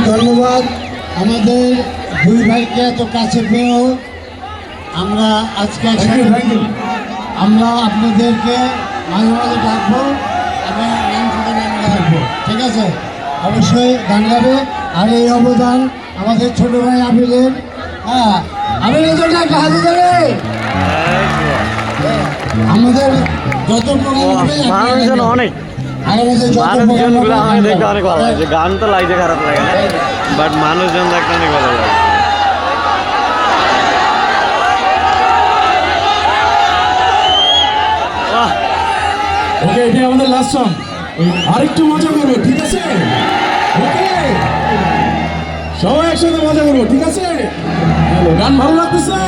ধন্যবাদ আমাদের দুই ভাইকে এত কাছে পেয়েও আমরা আজকে আমরা আপনাদেরকে মাঝে মাঝে ডাকবো এবং গান শুনে আমরা ডাকবো, ঠিক আছে? অবশ্যই গান গাবে। আর এই অবদান আমাদের ছোট ভাই আবিরের। হ্যাঁ, আবিরের জন্য একটা হাতে ধরে আমাদের যত প্রোগ্রাম অনেক মানুষজনগুলো আমাকে দেখতে অনেক ভালো লাগছে। গান তো লাগছে খারাপ লাগে না, বাট মানুষজন দেখতে অনেক ভালো লাগে। ওকে, এটা আমাদের লাস্ট সং। আরেকটু মজা করবো, ঠিক আছে? ওকে, সবাই একসাথে মজা করবো, ঠিক আছে? গান ভালো লাগতেছে?